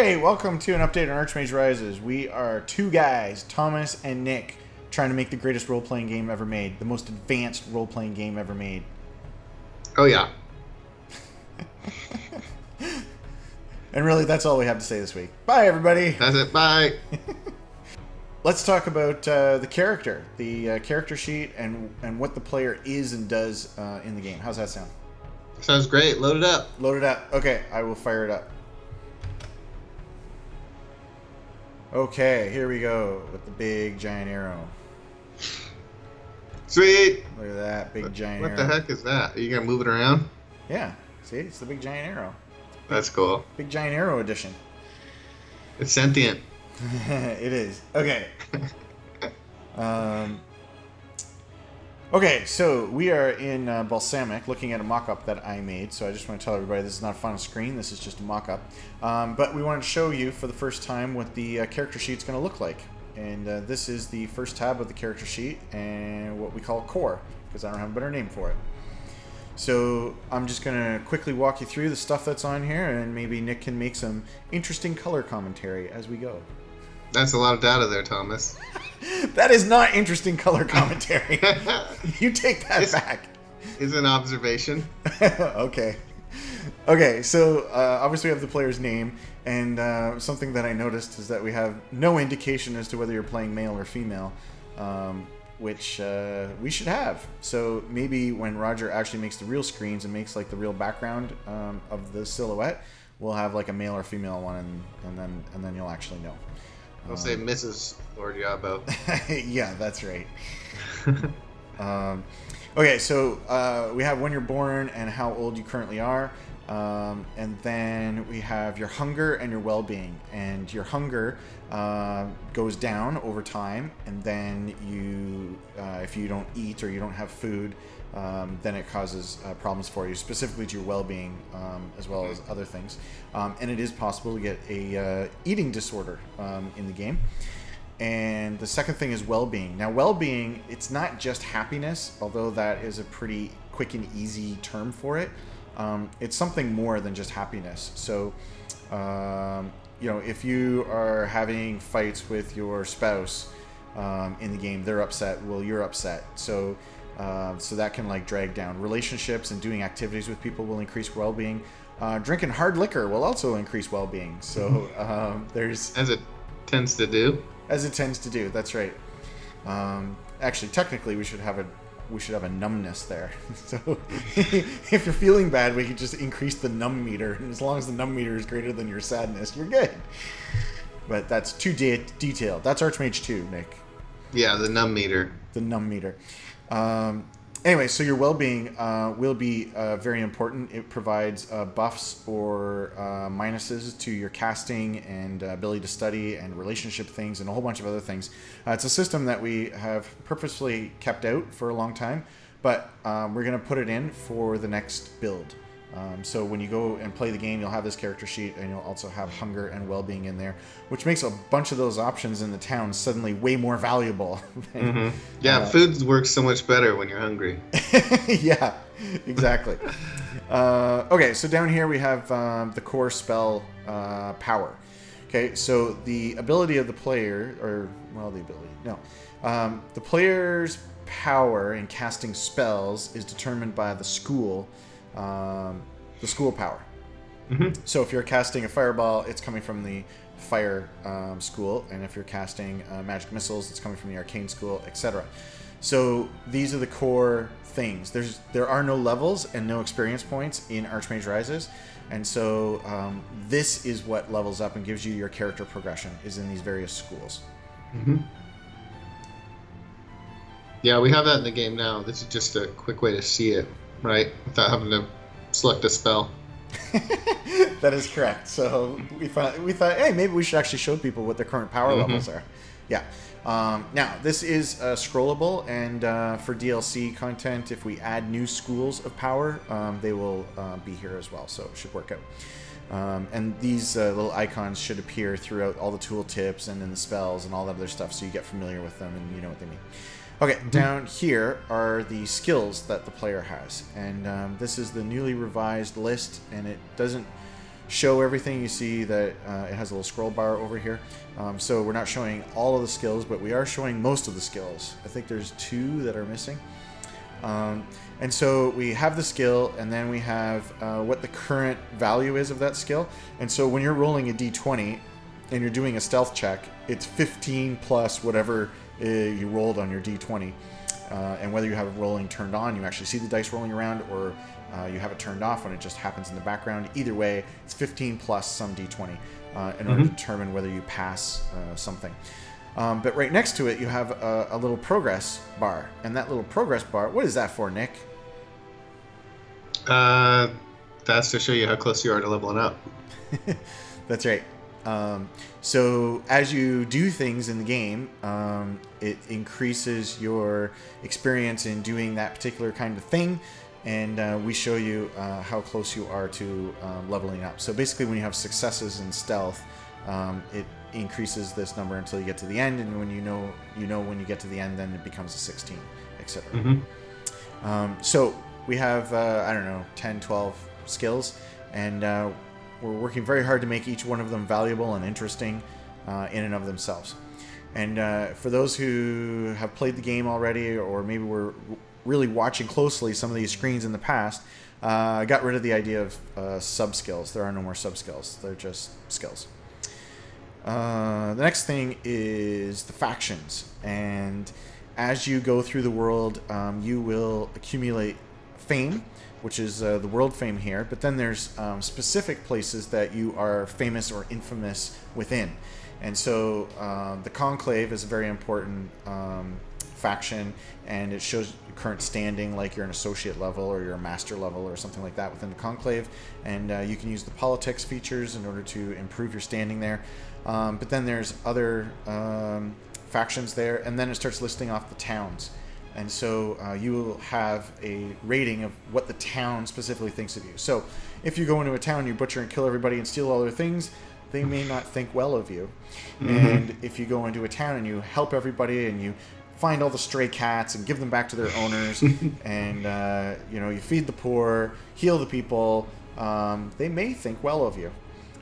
Hey, welcome to an update on Archmage Rises. We are two guys, Thomas and Nick, trying to make the greatest role-playing game ever made, the most advanced role-playing game ever made. Oh, yeah. And really, that's all we have to say this week. Bye, everybody. That's it. Bye. Let's talk about the character, the character sheet, and what the player is and does in the game. How's that sound? Sounds great. Load it up. Load it up. Okay, I will fire it up. Okay, here we go with the big giant arrow. Sweet. Look at that big giant arrow. What the heck is that? Are you going to move it around? Yeah, see, it's the big giant arrow. That's cool. Big giant arrow edition. It's sentient. It is. Okay. Okay, so we are in Balsamic looking at a mock-up that I made. So I just want to tell everybody this is not a final screen. This is just a mock-up. But we wanted to show you for the first time what the character sheet's going to look like. And this is the first tab of the character sheet and what we call core, because I don't have a better name for it. So I'm just going to quickly walk you through the stuff that's on here, and maybe Nick can make some interesting color commentary as we go. That's a lot of data there, Thomas. That is not interesting color commentary. You take that back. Is an observation. Okay. Okay, so obviously we have the player's name, and something that I noticed is that we have no indication as to whether you're playing male or female, which we should have. So maybe when Roger actually makes the real screens and makes like the real background of the silhouette, we'll have like a male or female one, and then you'll actually know. I'll say Mrs. Lordiabo. Yeah, that's right. Okay, so we have when you're born and how old you currently are. And then we have your hunger and your well-being. And your hunger goes down over time. And then you, if you don't eat or you don't have food, then it causes problems for you, specifically to your well-being, as well as other things. And it is possible to get a eating disorder in the game. And the second thing is well-being. Now, well-being, it's not just happiness, although that is a pretty quick and easy term for it. It's something more than just happiness. So, if you are having fights with your spouse in the game, they're upset. Well, you're upset. So that can like drag down relationships, and doing activities with people will increase well-being. Drinking hard liquor will also increase well-being. So there's As it tends to do. As it tends to do. That's right. Actually, technically, we should have a numbness there. So if you're feeling bad, we could just increase the numb meter, and as long as the numb meter is greater than your sadness, you're good. But that's too detailed. That's Archmage 2, Nick. Yeah, the numb meter. The numb meter. Anyway, so your well-being will be very important. It provides buffs or minuses to your casting and ability to study and relationship things and a whole bunch of other things. It's a system that we have purposefully kept out for a long time, but we're going to put it in for the next build. So when you go and play the game, you'll have this character sheet, and you'll also have hunger and well-being in there, which makes a bunch of those options in the town suddenly way more valuable. Yeah, food works so much better when you're hungry. Yeah, exactly. Okay, so down here we have the core spell power. Okay, so the ability of the player, the player's power in casting spells is determined by the school power. Mm-hmm. So if you're casting a fireball, it's coming from the fire school, and if you're casting magic missiles, it's coming from the arcane school, etc. So these are the core things. There are no levels and no experience points in Archmage Rises, and so this is what levels up and gives you your character progression, is in these various schools. Mm-hmm. Yeah, we have that in the game now. This is just a quick way to see it, right? Without having to select a spell. That is correct. So we thought, hey, maybe we should actually show people what their current power levels are. Yeah. Now, this is scrollable, and for DLC content, if we add new schools of power, they will be here as well, so it should work out. And these little icons should appear throughout all the tooltips and in the spells and all that other stuff, so you get familiar with them and you know what they mean. Okay, down here are the skills that the player has, and this is the newly revised list, and it doesn't show everything, you see that it has a little scroll bar over here. So we're not showing all of the skills, but we are showing most of the skills. I think there's 2 that are missing. And so we have the skill, and then we have what the current value is of that skill. And so when you're rolling a d20 and you're doing a stealth check, it's 15 plus whatever you rolled on your d20. And whether you have it rolling turned on, you actually see the dice rolling around, or you have it turned off and it just happens in the background. Either way, it's 15 plus some d20 in order to determine whether you pass something. But right next to it, you have a little progress bar. And that little progress bar, what is that for, Nick? That's to show you how close you are to leveling up. That's right. So as you do things in the game, it increases your experience in doing that particular kind of thing. And we show you how close you are to leveling up. So basically when you have successes in stealth, it increases this number until you get to the end, and when you know when you get to the end, then it becomes a 16, etc. So we have 10, 12 skills, and we're working very hard to make each one of them valuable and interesting in and of themselves. And for those who have played the game already, or maybe were really watching closely some of these screens in the past, I got rid of the idea of sub skills. There are no more sub skills. They're just skills. The next thing is the factions, and as you go through the world, you will accumulate fame, which is the world fame here, but then there's specific places that you are famous or infamous within. And so the Conclave is a very important faction, and it shows current standing, like you're an associate level or you're a master level or something like that within the Conclave, and you can use the politics features in order to improve your standing there. But then there's other factions there, and then it starts listing off the towns. And so you will have a rating of what the town specifically thinks of you. So if you go into a town, you butcher and kill everybody and steal all their things, they may not think well of you. And if you go into a town and you help everybody and you find all the stray cats and give them back to their owners, and you feed the poor, heal the people, they may think well of you.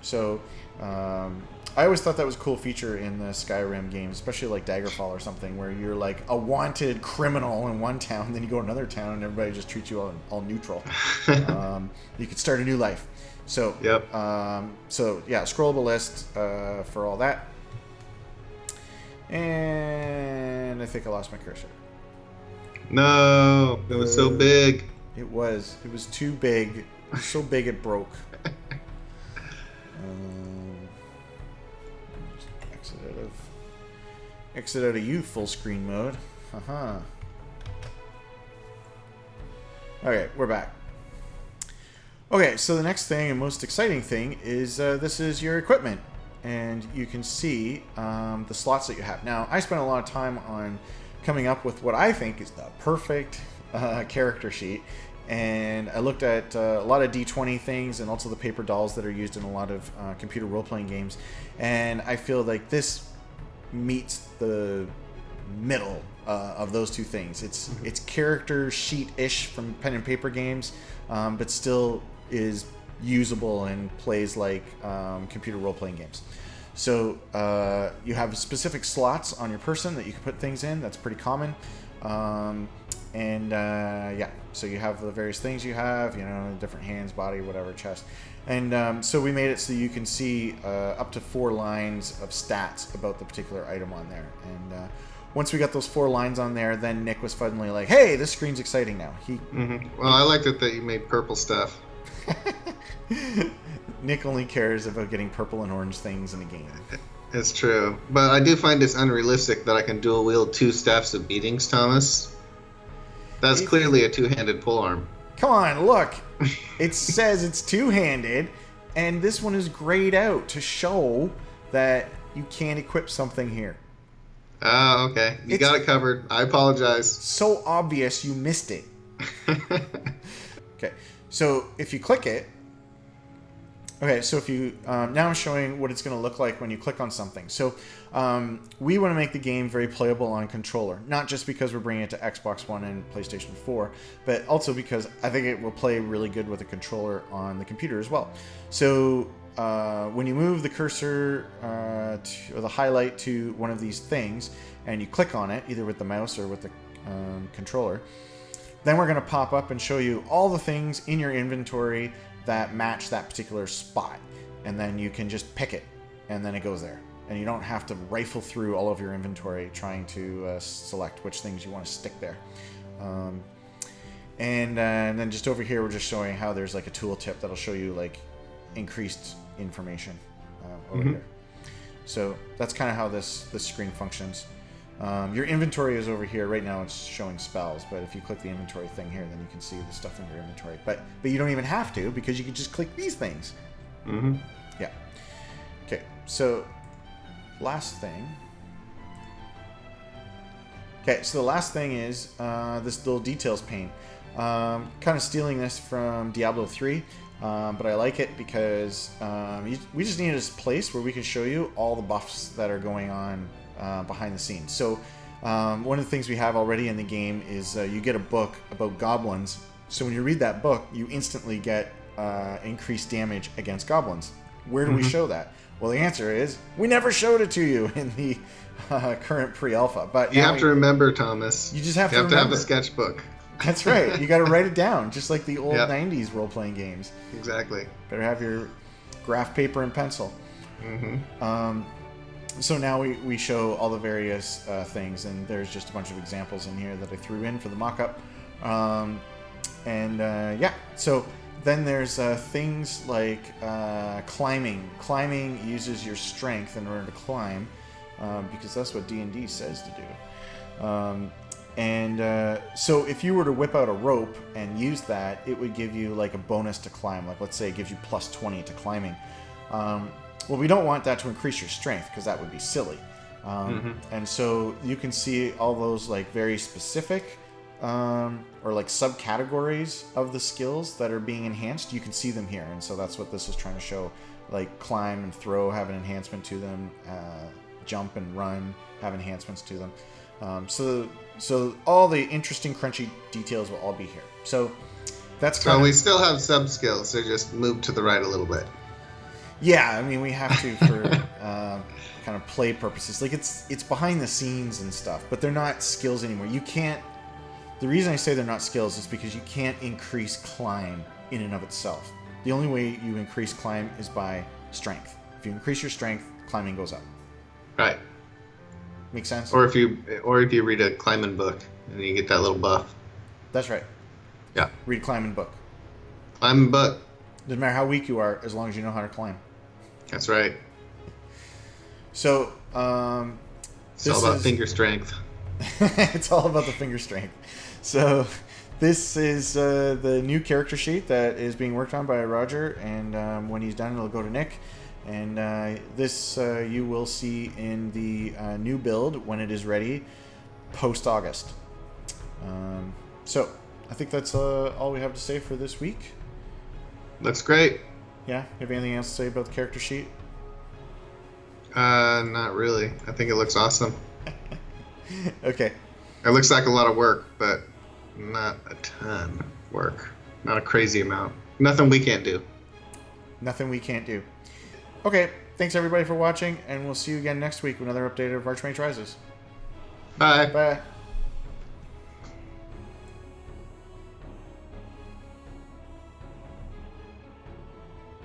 So I always thought that was a cool feature in the Skyrim games, especially like Daggerfall or something, where you're like a wanted criminal in one town, then you go to another town and everybody just treats you all neutral. You could start a new life. So, yep. Scrollable list for all that. And I think I lost my cursor. No, it was so big. It was too big. It was so big it broke. Exit out of you full screen mode. Okay, we're back. Okay, so the next thing and most exciting thing is this is your equipment, and you can see the slots that you have. Now, I spent a lot of time on coming up with what I think is the perfect character sheet, and I looked at a lot of D20 things and also the paper dolls that are used in a lot of computer role-playing games, and I feel like this meets the middle of those two things. It's character sheet-ish from pen and paper games, but still is usable and plays like computer role-playing games. So you have specific slots on your person that you can put things in. That's pretty common. So you have the various things you have, different hands, body, whatever, chest. And so we made it so you can see up to 4 lines of stats about the particular item on there. And once we got those 4 lines on there, then Nick was suddenly like, hey, this screen's exciting now. Well, I liked it that you made purple stuff. Nick only cares about getting purple and orange things in a game. It's true. But I do find this unrealistic that I can dual wield 2 staffs of beatings, Thomas. That's clearly a 2-handed polearm. Come on, look. It says it's 2-handed, and this one is grayed out to show that you can't equip something here. Oh, okay. You got it covered. I apologize. So obvious you missed it. Okay, so if you click it, Okay, so if you now I'm showing what it's going to look like when you click on something. So we want to make the game very playable on controller, not just because we're bringing it to Xbox One and PlayStation 4, but also because I think it will play really good with a controller on the computer as well. So when you move the cursor or the highlight to one of these things, and you click on it, either with the mouse or with the controller, then we're going to pop up and show you all the things in your inventory that match that particular spot, and then you can just pick it and then it goes there, and you don't have to rifle through all of your inventory trying to select which things you want to stick there. And then just over here we're just showing how there's like a tooltip that'll show you like increased information over here. So that's kind of how this screen functions. Your inventory is over here. Right now it's showing spells, but if you click the inventory thing here, then you can see the stuff in your inventory. But you don't even have to, because you can just click these things. Yeah. Okay, so last thing. Okay, so the last thing is this little details pane. Kind of stealing this from Diablo 3, but I like it because we just need this place where we can show you all the buffs that are going on behind the scenes. So one of the things we have already in the game is you get a book about goblins. So when you read that book, you instantly get increased damage against goblins. Where do we show that? Well, the answer is we never showed it to you in the current pre-alpha. But you have to remember, Thomas. You just have to have a sketchbook. That's right. You got to write it down, just like the old 90s role-playing games. Exactly. Better have your graph paper and pencil. So now we show all the various things, and there's just a bunch of examples in here that I threw in for the mock-up. So then there's things like climbing. Climbing uses your strength in order to climb, because that's what D&D says to do. So if you were to whip out a rope and use that, it would give you like a bonus to climb. Like, let's say it gives you plus 20 to climbing. Well, we don't want that to increase your strength, because that would be silly. And so you can see all those like very specific or like subcategories of the skills that are being enhanced. You can see them here, and so that's what this is trying to show. Like climb and throw have an enhancement to them. Jump and run have enhancements to them. So all the interesting, crunchy details will all be here. So that's kind of... we still have sub skills, so just move to the right a little bit. Yeah, I mean, we have to for kind of play purposes. Like it's behind the scenes and stuff, but they're not skills anymore. You can't. The reason I say they're not skills is because you can't increase climb in and of itself. The only way you increase climb is by strength. If you increase your strength, climbing goes up. Right. Make sense? Or if you read a climbing book and you get that little buff. That's right. Yeah. Read a climbing book. Climbing book. Doesn't matter how weak you are, as long as you know how to climb. That's right. So, it's all about finger strength. It's all about the finger strength. So, this is the new character sheet that is being worked on by Roger, and when he's done, it'll go to Nick. And this you will see in the new build when it is ready, post-August. So, I think that's all we have to say for this week. Looks great. Yeah? You have anything else to say about the character sheet? Not really. I think it looks awesome. Okay. It looks like a lot of work, but not a ton of work. Not a crazy amount. Nothing we can't do. Nothing we can't do. Okay. Thanks everybody for watching, and we'll see you again next week with another update of Archmage Rises. Bye. Bye.